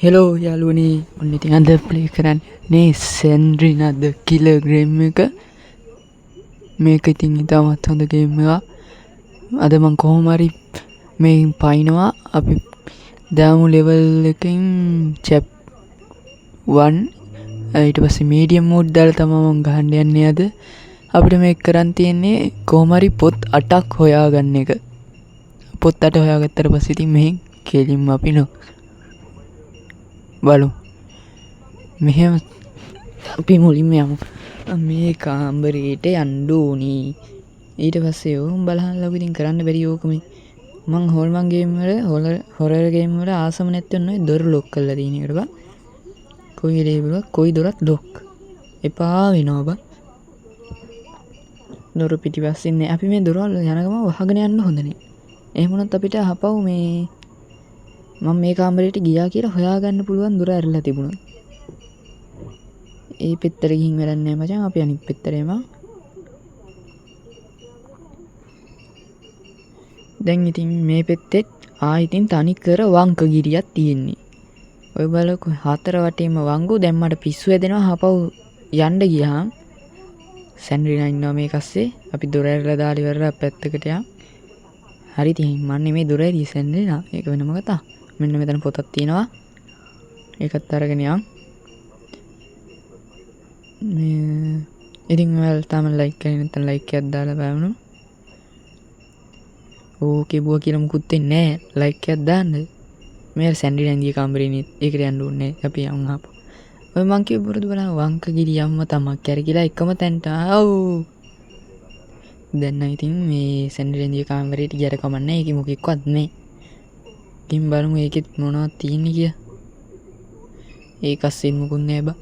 Hello යාළුවනේ ඔන්න ඉතින් අද ප්ලේ කරන්නේ සෙන්ඩ්‍රිනා ද කිලර් ගේම් එක. මේක ඉතින් ඉතාමත් හොඳ ගේම් එකක්. අද මං කොහොම හරි මේකෙන් පයින්නවා. අපි දාමු ලෙවල් එකෙන් චැප් 1 ඊට පස්සේ මීඩියම් මෝඩ් දාලා තමයි මං ගහන්න යන්නේ අද. අපිට මේක කරන් තියෙන්නේ කොහොම හරි පොත් 8ක් හොයාගන්න එක. පොත් 8 හොයාගත්තට පස්සේ ඉතින් මෙහෙන් කෙලින්ම අපි බලමු. මෙහෙම අපි මුලින්ම යමු. මේ කාමරේට යන්න ඕනි. ඊට පස්සේ ඕම් බලහල්ලා ඉතින් කරන්න බැරි ඕක මේ. මං හොල්මන් ගේම් වල හොරර් ගේම් වල ආසම නැත්තේ ඔන්න දොර ලොක් කරලා තියෙන එකට බා. කොයි වෙලේ බලුවත් කොයි දොරත් ලොක්. එපා වෙනවා බා. දොර පිටිපස්සින් නෑ. අපි මේ දොරවල් යන ගමන් වහගෙන යන්න හොඳ නෑ. එහෙම වුණොත් අපිට අහපව් මේ මම මේ කාමරේට ගියා කියලා හොයාගන්න පුළුවන් දොර ඇරලා තිබුණා. ඒ පෙත්තට ගිහින් වැඩක් නැහැ මචං. අපි අනිත් පෙත්තට එමු. දැන් ඉතින් මේ පෙත්තෙත් ඉතින් තනි කර වංක ගිරියක් තියෙන්නේ. ඔය බලකෝ හතර වටේම වංගු. දැන් මට පිස්සු හැදෙනවා. හපව් යන්න ගියාම සැන්ඩ්‍රිනා ඉන්නවා මේ කස්සේ. අපි දොර ඇරලා දාලා ඉවරලා පැත්තකට යමු. හරි ඉතින් මන්නේ මේ දොර ඇරිය සැන්ඩ්‍රිනා. ඒක වෙනම කතාවක්. මෙන්න මෙතන පොතක් තියෙනවා. ඒකත් අරගෙන යමු. ඉතින් ඔයාලා තාම ලයික් කරේ නැත්නම් ලයික් එකක් දාලා බලන්න. ඕකේ බුවා කියලා මුකුත් වෙන්නේ නැහැ. ලයික් එකක් දාන්න. මේ සැන්ඩ්‍රිනා ඉන්දිය කාමරේනේ ඒකට යන්න ඕනේ. අපි යමු ආපහු. ඔය මං කිව්ව පුරුදු බලන්න වංකගිරි යම්ම තමක් කැරකිලා එකම තැනට ආව්. දැන් නම් ඉතින් මේ සැන්ඩ්‍රිනා ඉන්දිය කාමරේට ගියට කමන්නේ. ඒකේ මොකෙක්වත් නැහැ. ඉතින් බලමු ඒකෙත් මොනවද තියෙන්නේ කියලා. ඒක අස්සෙන් මොකුත් නැහැ බා.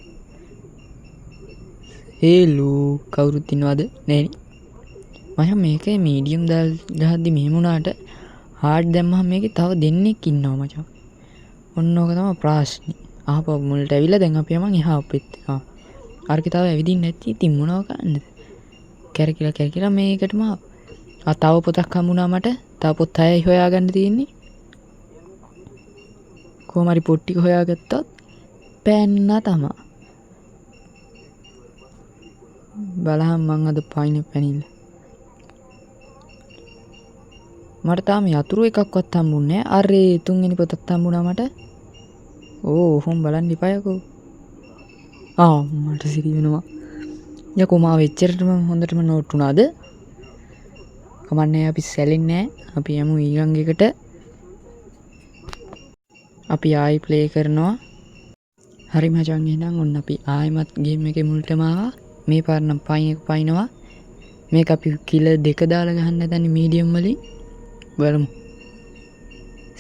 හෙලෝ කවුරුත් ඉන්නවද? නෑනේ. මම මේකේ මීඩියම් දාලා ගහද්දි මෙහෙම වුණාට හાર્ඩ් දැම්මම මේකේ තව දෙන්නෙක් ඉන්නවා මචං. ඔන්න ඕක තමයි ප්‍රශ්නේ. ආපහු මුලට ඇවිල්ලා දැන් අපි යමන් එහා අපෙත්. අරක තව ඇවිදින්න නැති ඉතින් මොනව කරන්නද? කැරකිලා මේකටම තව පොතක් හම්බුණා මට. තව පොත් 6යි හොයාගන්න තියෙන්නේ. කොහොම හරි පොත් ටික හොයාගත්තොත් පෑන්නා තමයි. බලහන් මං අද පයින් පැනින්න. මට තාම යතුරු එකක්වත් හම්බුන්නේ නැහැ. අරේ තුන්වෙනි පොතක් හම්බුණා මට. ඔහොම බලන්න ඉපායකෝ. මට සිරි වෙනවා. යකෝ මාව එච්චරටම හොඳටම නෝට් වුණාද? කමන්නේ අපි සැලෙන්නේ නැහැ. අපි යමු ඊළඟ එකට. අපි ආයි ප්ලේ කරනවා. හරි මචං එහෙනම් ඔන්න අපි ආයිමත් ගේම් එකේ මුලටම ආවා. මේ පාර නම් පයින්නවා. මේක අපි කිල 2 දාලා ගහන්න හදන්නේ මීඩියම් වලින්. බලමු.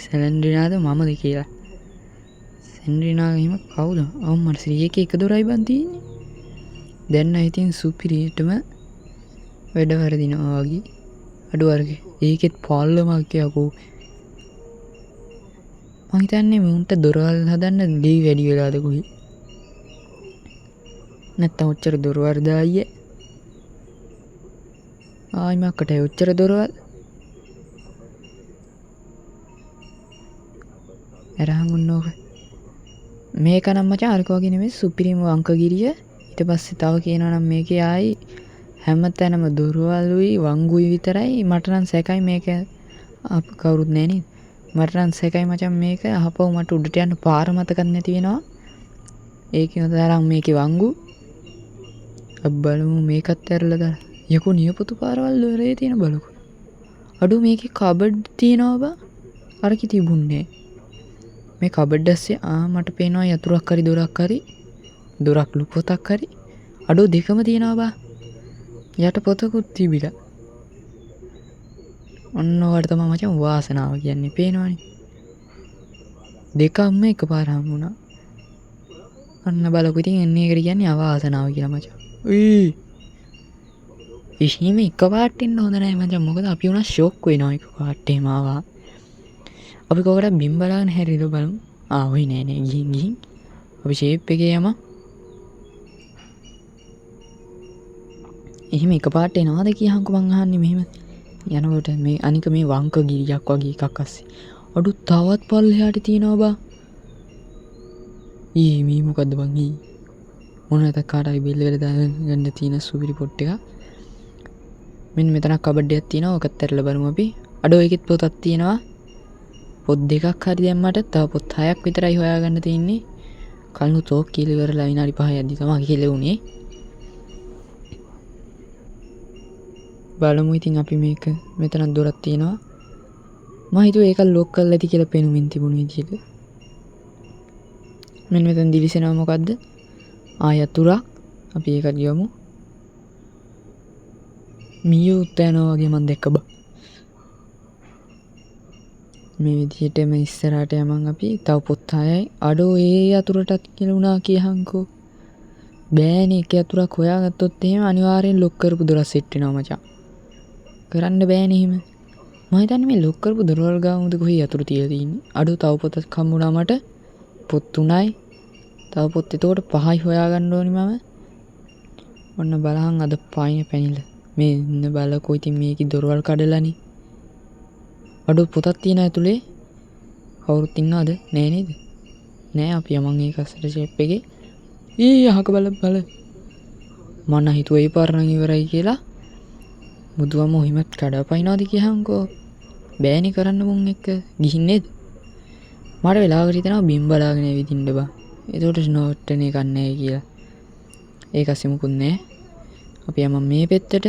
සැන්ඩ්‍රිනාද මමද කියලා. සැන්ඩ්‍රිනා එහෙම කවුද? මට සිරි එකේ එක දොරයි බන් තියෙන්නේ. දැන් නම් ඉතින් සුපිරියටම වැඩ වරදිනවා වගේ. අඩු වර්ගේ. ඒකෙත් පාල්ලමක් යකෝ. මං හිතන්නේ මුන්ට දොරවල් හදන්න දී වැඩි වෙලාද කොහේ. නැත්තම් ඔච්චර දොරවල් දායියේ. මක්කට ඔච්චර දොරවල්. එරහන් උන්නෝක. මේක නම් මචං අරක වගේ නෙමෙයි සුපිරිම වංකගිරිය. ඊට පස්සේ තව කියනවා නම් මේකේ ආයි හැමතැනම දොරවලුයි වංගුයි විතරයි. මට නම් සැකයි මේක කවුරුත් නැහැ නේද? මට නම් සැකයි මචං මේක අහපව මට උඩට යන්න පාර මතකත් නැති වෙනවා. ඒකින තරම් මේකේ වංගු. බලමු මේකත් ඇරලා දාලා. යකෝ නියපොතු පාරවල් දොරේ තියෙන බලකෝ. අඩු මේකේ කබඩ් තියෙනවා බා. අරකි තිබුණේ. මේ කබඩ් ඇස්සේ මට පේනවා යතුරක් හරි දොරක් හරි. දොරක් ලු පොතක් හරි. අඩු දෙකම තියෙනවා බා. යට පොතකුත් තිබිලා. ඔන්න ඔයාලට තමයි මචං වාසනාව කියන්නේ. පේනවනේ. දෙකම එකපාර හම්බුණා. අන්න බලකෝ ඉතින් එන්නේ එකට කියන්නේ අවාසනාව කියලා මචං. ඉෂීම එකපාරට එන්න හොඳ නැහැ මචං. මොකද අපි උනා ෂොක් වෙනවා එකපාරට එහෙම ආවා. අපි කොහොමද බිම් බලාගෙන හැරිලා බලමු. ඔය නෑ ගිහින් අපි ෂේප් එකේ යමු. එහෙම එකපාරට එනවාද කියහන්කෝ මං අහන්නේ මෙහෙම. යනකොට මේ අනික මේ වංක ගිරියක් වගේ එකක් අස්සේ. අඩු තවත් පල්ලෙහාට තියෙනවා බා. මේ මොකද්ද බං මොනවද කාටයි බෙල්ල වල දාගන්න තියෙන සුපිරි පොට් එක. මෙන්න මෙතන කබඩ්ඩයක් තියෙනවා. ඔකත් ඇරලා බලමු අපි. අඩෝ ඒකෙත් පොතක් තියෙනවා. පොත් දෙකක් හරි දැම්මට තව පොත් 6ක් විතරයි හොයාගන්න තියෙන්නේ. කල්නු තෝක් කියලා ඉවරලා විනාඩි 5 යද්දි තමයි කෙලෙුනේ. බලමු ඉතින් අපි මේක. මෙතන දොරක් තියෙනවා. මම හිතුවා ඒක ලොක් කරලා ඇති කියලා පෙනුමින් තිබුණු විදිහට. මෙන්න මෙතන දිලිසෙනවා මොකද්ද? යතුරක්. අපි ඒකට ගියමු. මියුත් යනවා වගේ මම දැක්ක බා. මේ විදිහට මේ ඉස්සරහට යමන් අපි තව පොත් 6යි. අඩෝ ඒ යතුරටත් කියලා උනා කියහන්කෝ. බෑනේ එක යතුරක් හොයාගත්තොත් එහෙම අනිවාර්යෙන් ලොක් කරපු දොර සෙට් වෙනවා මචං. කරන්න බෑනේ එහෙම. මම හිතන්නේ මේ ලොක් කරපු දොරවල් ගාමුද කොහේ යතුරු තියලා තියෙන්නේ. අඩෝ තව පොතක් හම්බුණා මට. පොත් 3යි. තව පොත් එතකොට 5යි හොයාගන්න ඕනි මම. ඔන්න බලහන් අද පායින් පැනිලා. මේ ඉන්න බලකෝ ඉතින් මේකේ දොරවල් කඩලානේ. අඩෝ පොතක් තියෙන ඇතුලේ. කවුරුත් ඉන්නවද? නෑ නේද? නෑ අපි යමන් ඒක අස්සට ෂේප් එකේ. අහක බල. මම හිතුවා ඒ පාර නම් ඉවරයි කියලා. මුදුවම ඔහිමත් කඩපයින්වද කියහන්කෝ. බෑනි කරන්න මුන් එක්ක ගිහින් නේද? මට වෙලාවකට හිතෙනවා බිම් බලාගෙන ඇවිදින්න බා. ඒකට නෝට්ටන එකක් නැහැ කියලා. ඒක අසිමුකුත් නැහැ. අපි යමු මේ පෙත්තට.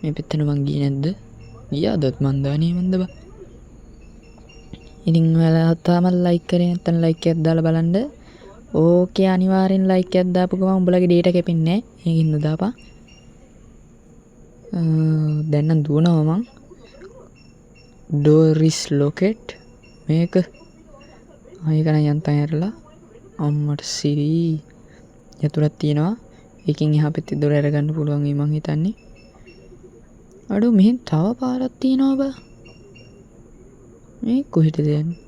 මේ පෙත්තට මං ගියේ නැද්ද? ගියාදත් මන් දාන්නේ මන්ද බා. ඉතින් ඔයාලා තාම ලයික් කරේ නැත්නම් ලයික් එකක් දාලා බලන්න. ඕකේ අනිවාර්යෙන් ලයික් එකක් දාපු ගමන් උඹලගේ ඩේටා කැපෙන්නේ නැහැ. ඒකින්ද දාපන්. දැන් නම් දුවනවා මං. ඩෝරිස් ලොකට් මේක. ඒක නම් යන්තම් ඇරලා අම්මට සිරි යතුරක් තියෙනවා. ඒකෙන් එහා පැත්තේ දොර අරගන්න පුළුවන් වෙයි මං හිතන්නේ. අඩෝ මෙහෙන් තව පාරක් තියෙනවා බා. මේ කොහෙටද යන්නේ?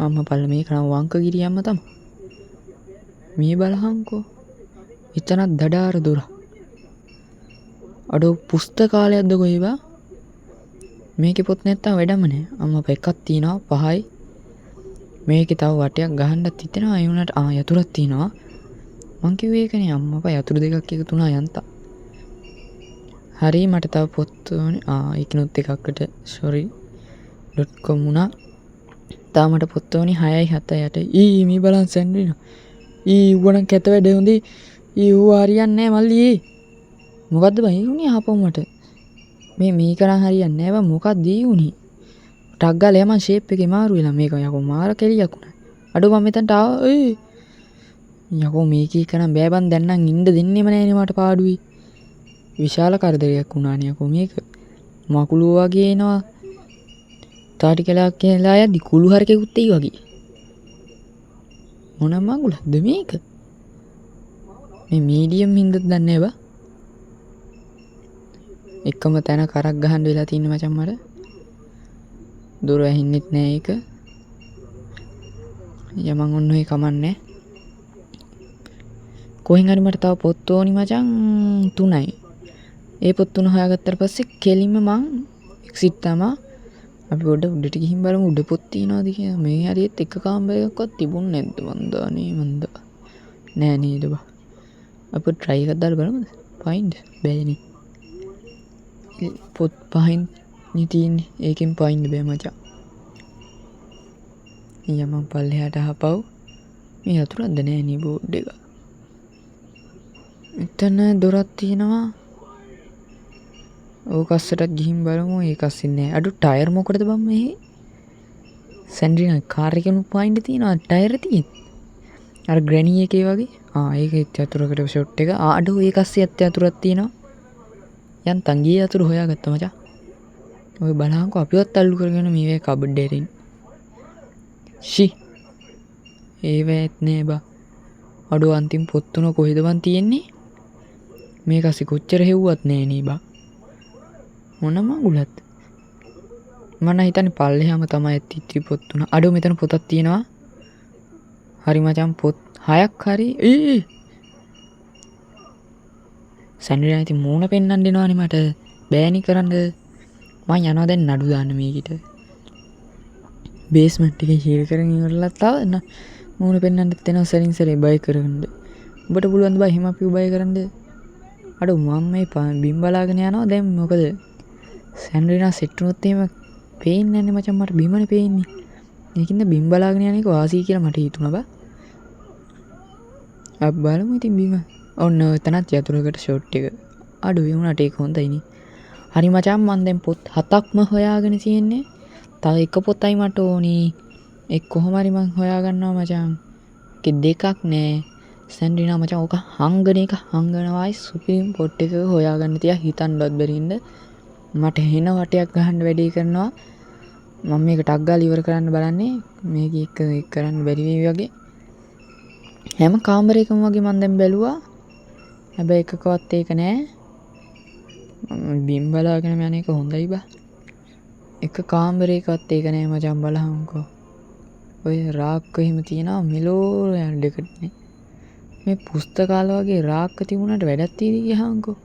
අම්මා පල්ල මේක නම් වංකගිරිය අම්මා තමයි. මේ බලහන්කෝ. එතනක් දඩාර දොර. අඩෝ පුස්තකාලයක්ද කොහෙ බා? මේකේ පොත් නැත්තම් වැඩම නැහැ. අම්මා එකක් තියෙනවා 5යි. මේකේ තව වටයක් ගහන්නත් හිතෙනවා. ඒ වුණාට යතුරක් තියෙනවා. මං කිව්වේ ඒකනේ අම්මා යතුරු දෙකක් එකතු වුණා යන්තා. හරි මට තව පොත් ඕනේ. ඒකිනුත් එකකට sorry .com උනා. තාම මට පොත් ඕනේ 6යි 7යි 8යි. මේ බලන් සැන්ඩිනා. ඌවනම් කැත වැඩ හොඳේ. ඌ හරියන්නේ නැහැ මල්ලි. මොකද්ද බං ඊුණේ ආපහු මට. මේක නම් හරියන්නේ නැහැ බං මොකක්ද ඊුණේ. ටක් ගාලා යමන් ෂේප් එකේ මාරු වෙලා මේක යකෝ මාර කෙලියක් උනා. අඩෝ මම මෙතනට ආවා. යකෝ මේකේ කරන් බෑ බං දැන් නම් ඉන්න දෙන්නෙම නැහැනේ මට පාඩුවේ. විශාල කරදරයක් වුණානේ යකෝ මේක. මකුළු වගේ එනවා. තාටි කලක් කියලා යද්දි කුළු හරකෙකුත් එයි වගේ. මොන මඟුලක්ද මේක? මේ මීඩියම් හින්දාද දන්නේ නැහැ බා. එකම තැන කරක් ගහන්න වෙලා තියෙන මචං මට. දොර ඇහින්නෙත් නෑ ඒක. යමන් ඔන්න ඔය කමන්නේ. කොහෙන් හරි මට තව පොත් ඕනි මචං 3යි. ඒ පොත් 3 හොයාගත්තට පස්සේ කෙලින්ම මං එක්සිට් තමා. අපි පොඩ්ඩ උඩට ගිහින් බලමු උඩ පොත් තියනවාද කියලා. මේ හරියට එක කාමරයක්වත් තිබුණ නැද්ද මන්ද. නෑ නේද බා. අපි try එකක් දාලා බලමුද? find බෑනේ. පොත් 5න් තියෙන්නේ. ඒකෙන් find බෑ මචං. යමන් පල්ලෙහාට ආපහු මේ යතුරක්ද නෑ නේ බෝඩ් එක. එතන දොරක් තියෙනවා. ඕක අස්සටත් ගිහින් බලමු. ඒක අස්සින් නෑ. අඩු ටයර් මොකටද බම් මේ? සැන්ඩ්‍රිනා කාර් එකේ පොයින්ට් තියෙනවා ටයර් තියෙන්නේ. අර ග්‍රැනි එකේ වගේ. ඒකෙත් යතුරකට ෂොට් එක. අඩු ඒක අස්සේ යතුරක් තියෙනවා. යන්තම් ගියේ යතුරු හොයාගත්තා මචං. ඔය බලහන්කෝ අපිවත් අල්ලු කරගෙන මේ කබඩ් එකෙන්. ඒවත් නෑ බා. අඩෝ අන්තිම පොත් 3 කොහෙද බන් තියෙන්නේ? මේක අස්සේ කොච්චර හෙව්වත් නෑ නේ බා. මොන මගුලක්ද? මම හිතන්නේ පල්ලෙහාම තමයි තිත්‍රි පොත් 3. අඩෝ මෙතන පොතක් තියෙනවා. හරි මචං පොත් 6ක් හරි. සැන්ඩ්‍රිනා ඉතින් මූණ පෙන්නන්න දෙනවානේ මට. බෑනි කරන්න. මම යනවා දැන් නඩු දාන්න මේකිට. බේස්මන්ට් එකේ හීල් කරගෙන ඉවරලා තව මූණ පෙන්වන්නත් වෙනවා සරින් සරේ බය කරගන්න. ඔබට පුළුවන් බෑ එහෙම අපි බය කරන්න. අර මම මේ බිම් බලාගෙන යනවා දැන් මොකද සැන්ඩ්‍රිනා සෙට් වුණොත් එහෙම පේන්නේ නැහැ මචං මට බිමනේ පේන්නේ. ඒකින්ද බිම් බලාගෙන යන එක වාසි කියලා මට හිතුණා බා. අප් බලමු ඉතින් බිම. ඔන්න එතනත් යතුරුකට ෂොට් එක. අඩුයි වුණාට ඒක හොඳයිනේ. හරි මචං මම දැන් පොත් 7ක්ම හොයාගෙන තියෙන්නේ. තව එක පොතයි මට ඕනි. ඒක කොහොම හරි මං හොයා ගන්නවා මචං. ඒක දෙකක් නෑ. සැන්ඩ්‍රිනා මචං ඕක හංගන එක හංගනවායි සුපිරිම පොට් එක හොයාගන්න තියා හිතන්නවත් බැරිින්ද මට හෙන වටයක් ගහන්න වැඩි කරනවා. මම මේක ටක් ගාලා ඉවර කරන්න බලන්නේ. මේක එක කරන්න බැරි වෙයි වගේ. හැම කාමරයකම වගේ මම දැන් බැලුවා. හැබැයි එකකවත් ඒක නෑ. බිම් බලාගෙන යන එක හොඳයි බා. එක කාමරයකවත් ඒක නෑ මචං බලහන්කෝ. ඔය රාක්ක එහෙම තියනවා මෙලෝ යන දෙකට නේ. මේ පුස්තකාල වගේ රාක්ක තිබුණාට වැඩක් තියෙදි ගියාන්කෝ.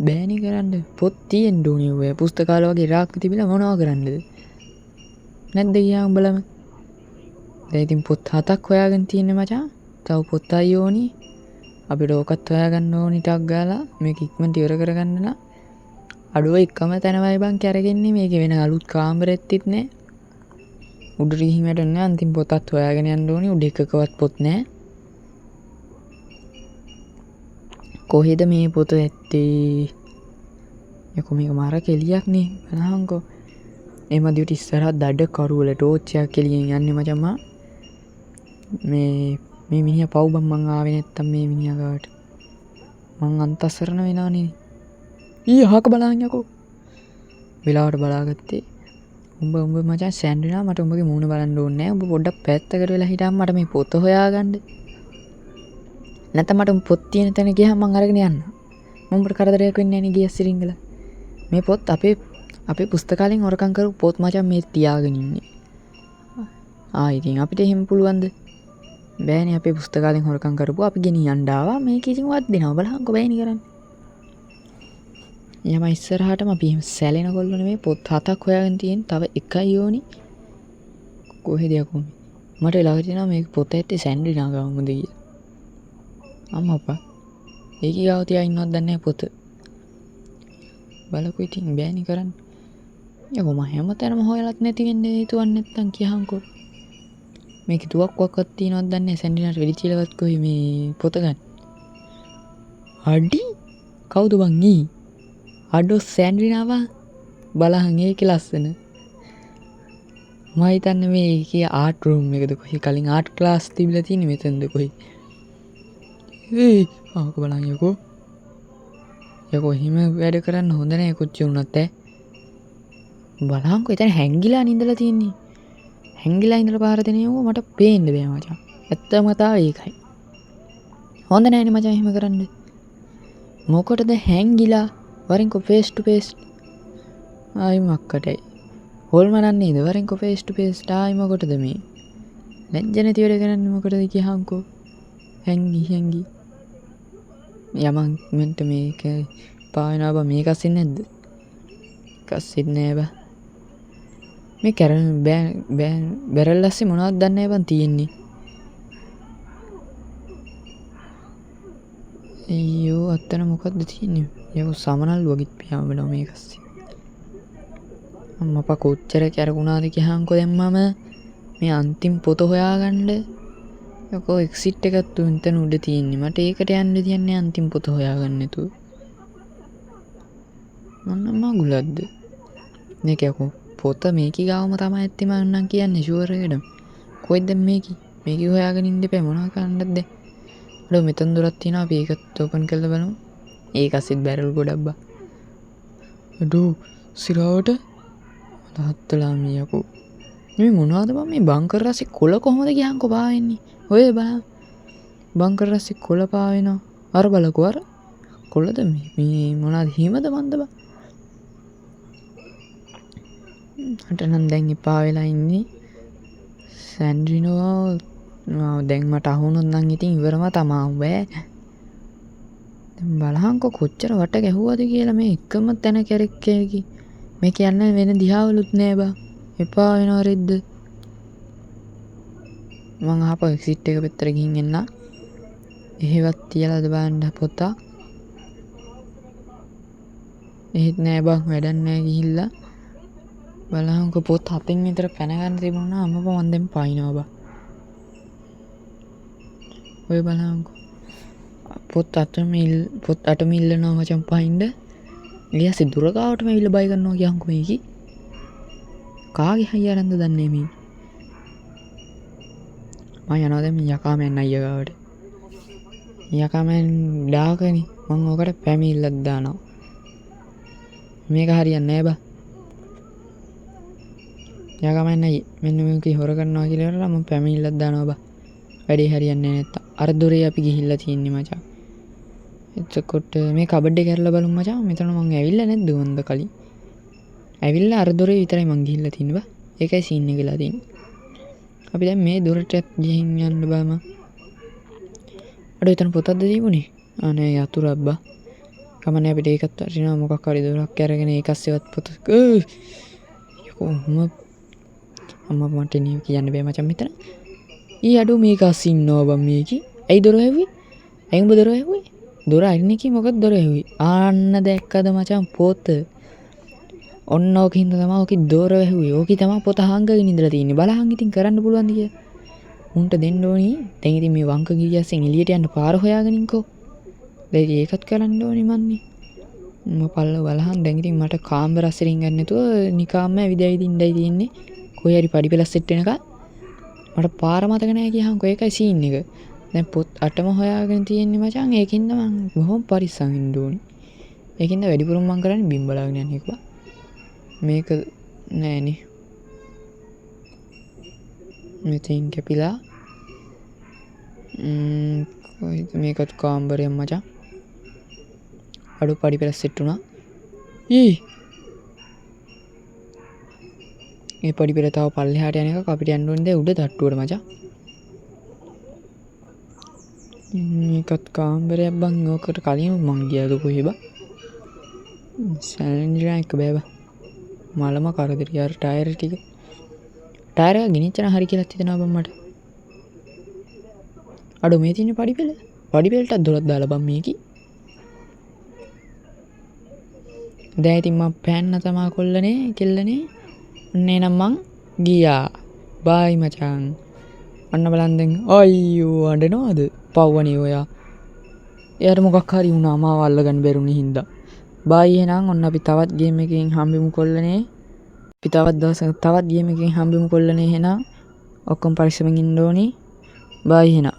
බෑනි කරන්න පොත් තියෙන්න ඕනේ ඔය පුස්තකාල වගේ රාක්ක තිබිලා මොනව කරන්නද? නැද්ද ගියා උඹලම? දැන් ඉතින් පොත් 7ක් හොයාගෙන තියෙන්නේ මචං. තව පොත්යි ඕනි. අපිට ඕකත් හොයාගන්න ඕනි ටක් ගාලා මේක ඉක්මනට ඉවර කරගන්න නම් අඩුව එකම තැනමයි බං කරගෙන්නේ. මේකේ වෙන අලුත් කාමරෙත්තිත් නෑ. උඩට ගිහින් වැඩ නෑ. අන්තිම පොතත් හොයාගෙන යන්න ඕනි. උඩ එකකවත් පොත් නෑ. කොහෙද මේ පොත ඇත්තේ? යකෝ මේක මාර කෙලියක් නේ. බලහන්කෝ. එම දියට ඉස්සරහ දඩ කරුවල ටෝච් එකක් එළියෙන් යන්නේ මචං මා. මේ මිනිහා පව් බම් මං ආවේ නැත්තම් මේ මිනිහා ගාවට. මං අන්තස්සරණ වෙනානේ. ඊ අහක බලන් යකෝ. වෙලාවට බලාගත්තේ. උඹ මචං සැන්ඩ්‍රිනා මට උඹගේ මූණ බලන්න ඕනේ නැහැ. උඹ පොඩ්ඩක් පැත්තකට වෙලා හිටාම මට මේ පොත හොයාගන්න. නැත්නම් මට පොත් තියෙන තැන ගියාම මං අරගෙන යන්න. මම උඹට කරදරයක් වෙන්නේ නැහැ නේ ගියස් සිරින්ගල. මේ පොත් අපේ පුස්තකාලෙන් හොරකම් කරපු පොත් මචං මේ තියාගෙන ඉන්නේ. ඉතින් අපිට එහෙම පුළුවන්ද? බෑනේ අපේ පුස්තකාලෙන් හොරකම් කරපුව අපි ගෙනියන්න ආවා. මේක ඉතින් වත් දෙනවා බලහන්කෝ බෑනේ කරන්නේ. යම ඉස්සරහටම අපි එහෙම සැලෙනකොල්ල නෙමෙයි පොත් 7ක් හොයාගෙන තියෙන. තව එකයි ඕනි. කොහෙද යකෝ? මට ළඟ තියෙනවා මේක පොත ඇත්තේ සැන්ඩ්‍රිනා ගාවමද කියලා. අම්මා අප්පා. ඒක ගාව තියා ඉන්නවද දන්නේ නැහැ පොත. බලකෝ ඉතින් බෑනේ කරන්නේ. යකෝ මම හැමතැනම හොයලත් නැති වෙන්නේ හිතුවන්නේ නැත්තම් කියහන්කෝ. මේක තුවක්කුවක්වත් තියනවද දන්නේ නැහැ. සැන්ඩ්‍රිනාට වෙඩි තියලවත් කොයි මේ පොත ගන්න. අඩි කවුද බං ඊ? අඩෝ සැන්ඩ්‍රිනාව බලහන් ඒකේ ලස්සන. මම හිතන්නේ මේකේ ආර්ට් රූම් එකද කොහේ කලින් ආර්ට් ක්ලාස් තිබිලා තියෙන්නේ මෙතනද කොහේ. ආක බලන් යකෝ. යකෝ හිම වැඩ කරන්න හොඳ නැහැ කොච්චර වුණත් ඈ. බලහන්කෝ එතන හැංගිලා නින්දලා තියන්නේ. හැංගිලා ඉඳලා පාර දෙනියව මට පේන්න බෑ මචං. ඇත්තම කතාව ඒකයි. හොඳ නැහැනේ මචං එහෙම කරන්න. මොකටද හැංගිලා වරින්කෝ ෆේස් ටු ෆේස්. ආයි මක්කටයි. හොල්මනන් නේද වරින්කෝ ෆේස් ටු ෆේස්. ආයි මොකටද මේ? ලැජ්ජ නැති වැඩ කරන්නේ මොකටද කියහන්කෝ. හැංගි. යමන් මෙන්ට මේක පාවෙනවා බා මේක අසින් නැද්ද? කස්සින් නෑ බා. මේ කැරන් බැරල් ඇස්සේ මොනවද දන්නේ නැහැ බං තියෙන්නේ. අයියෝ අත්තන මොකද්ද තියෙන්නේ? යකෝ සමනල් වගිත් පියාඹනවා මේක ඇස්සේ. අම්මපා කොච්චර කැරකුණාද කියහන්කෝ දැන් මම මේ අන්තිම පොත හොයාගන්න. යකෝ එක්සිට් එකක් තුන්තන උඩ තියෙන්නේ. මට ඒකට යන්න තියන්නේ අන්තිම පොත හොයාගන්න නැතුව. මොන මගුලක්ද? මේක යකෝ පොත මේකේ ගාවම තමයි ඇත්තේ මම නම් කියන්නේ ෂුවර් එකටම. කොයිද මේකේ? මේකේ හොයාගෙන ඉන්න එපා මොනවා කරන්නද? අර මෙතන දොරක් තියෙනවා අපි ඒකත් ඕපන් කරලා බලමු. ඒක අසිත් බැරල් ගොඩක් බා. අඩෝ සිරාවට තාත්තලා මියකෝ. මේ මොනවද බං මේ බංකර් රසි කොළ කොහමද ගියන්කෝ පාවෙන්නේ? ඔය බලන්න. බංකර් රසි කොළ පාවෙනවා. අර බලකෝ අර කොළද මේ මොනවද හිමද මන්ද බං? අට නම් දැන් එපා වෙලා ඉන්නේ. සැන්ඩ්‍රිනෝ දැන් මට අහුනොත් නම් ඉතින් ඉවරම තමා බෑ. දැන් බලහන්කෝ කොච්චර වට ගැහුවද කියලා මේ එකම තැන කැරක් කැරකි. මේ කියන්නේ වෙන දිහාවලුත් නෑ බා. එපා වෙනවා රෙද්ද. මං ආපහු එක්සිට් එක පැත්තට ගිහින් එන්න. එහෙවත් තියලාද බලන්න පොතා. එහෙත් නෑ බං වැඩක් නෑ ගිහිල්ලා. බලහන්කො පොත් හතෙන් විතර පැන ගන්න තිබුණා අම්මපා මන් දැන් පයින්නවා බං. ඔය බලහන්කො. පොත් අටම ඉල්ලනවා මචං පයින්ද. ඊයසේ දුර ගාවටම ඇවිල්ලා බය කරනවා කියහන්කො මේකි. කාගේ හයියරන්ද දන්නේ මේ. මම යනවා දැන් මේ යකාමෙන් අයියා ගාවට. යකාමෙන් ඩාකනේ මම ඔකට පැමිල්ලක් දානවා. මේක හරියන්නේ නෑ බා. යකාමෙන් අයියේ මෙන්න මේක හොර කරනවා කියලා ඉවරලා මම පැමිල්ලක් දානවා බා. වැඩේ හරියන්නේ නැත්තම් අර දොරේ අපි ගිහිල්ලා තියෙන්නේ මචං. එතකොට මේ කබඩ් එක කරලා බලමු මචං. මෙතන මං ඇවිල්ලා නැද්ද වන්ද කලින්? ඇවිල්ලා අර දොරේ විතරයි මං ගිහිල්ලා තින්නේ බා. ඒකයි සීන් එක වෙලා තියෙන්නේ. අපි දැන් මේ දොරට ගිහින් යන්න බෑ මං. අර එතන පොතක්ද තිබුණේ? අනේ යතුරු අබ්බා. කමන්නේ අපිට ඒකත් වටිනවා මොකක් හරි දොරක් අරගෙන ඒකස්සෙවත් පොත. කොහොම අම්මා මට නිය කියන්න බෑ මචං මෙතන. ඊ අඩෝ මේක අස්සින් ඉන්නවා බං මේකි. ඇයි දොර හැව්වේ? ඇයි උඹ දොර හැව්වේ? දොර අරින්නේ කි මොකද දොර හැව්වේ? ආන්න දැක්කද මචං පොත. ඔන්න ඕකින්ද තමයි ඕකි දොර වැහුවේ. ඕකි තමයි පොත හංගගෙන ඉඳලා තියෙන්නේ. බලහන් ඉතින් කරන්න පුළුවන්ද කියලා. උන්ට දෙන්න ඕනි. දැන් ඉතින් මේ වංක ගියස්සෙන් එළියට යන්න පාර හොයාගෙන ඉන්කෝ. දැන් ඒකත් කරන්න ඕනි මන්නේ. මපල්ල බලහන් දැන් ඉතින් මට කාමර අස්සරින් ගන්න නැතුව නිකාම්ම ඇවිදයි ඉඳයි තියෙන්නේ. කොහේ හරි පඩි පෙලස් සෙට් වෙනකන්. මට පාර මතක නැහැ කියහන්කෝ ඒකයි සීන් එක. දැන් පොත් අටම හොයාගෙන තියෙන්නේ මචං. ඒකින්ද මං බොහොම පරිස්සම් වෙන්න ඕනි. ඒකින්ද වැඩිපුරම මං කරන්නේ බිම් බලාගෙන යන්නේ කොහොමද? මේක නෑනේ. මෙතෙන් කැපිලා කොයිද මේකත් කාමරයක් මචං. අඩු පඩි පෙරස් සෙට් වුණා. මේ පඩි පෙර තව පල්ලෙහාට යන එක අපිට යන්න ඕනේ දැන් උඩ තට්ටුවට මචං. මේකත් කාමරයක් බං. ඕකට කලින් මං ගියාද කොහෙද? සැලෙන්ජර් එක බෑ බා. මලම කරදරි යාර ටයර් ටික. ටයර් එක ගිනිච්චන හරි කියලා හිතනවා බං මට. අඩෝ මේ තියෙන පඩි පෙළ. පඩි පෙළටත් දොරක් දාලා බං මේකි. දැන් ඉතින් මම පෑන්න තමා කොල්ලනේ කෙල්ලනේ. ඔන්නේ නම් මං ගියා. බයි මචං. අන්න බලන් දැන් අයියෝ අඬනවද? පව්වනේ ඔයා. එයාට මොකක් හරි වුණා මාව අල්ලගන්න බැරුණේ හින්දා. බයි එහෙනම් ඔන්න අපි තවත් ගේම් එකකින් හම්බෙමු කොල්ලනේ. අපි තවත් දවසක තවත් ගේම් එකකින් හම්බෙමු කොල්ලනේ එහෙනම්. ඔක්කොම පරිස්සමෙන් ඉන්න ඕනි. බයි එහෙනම්.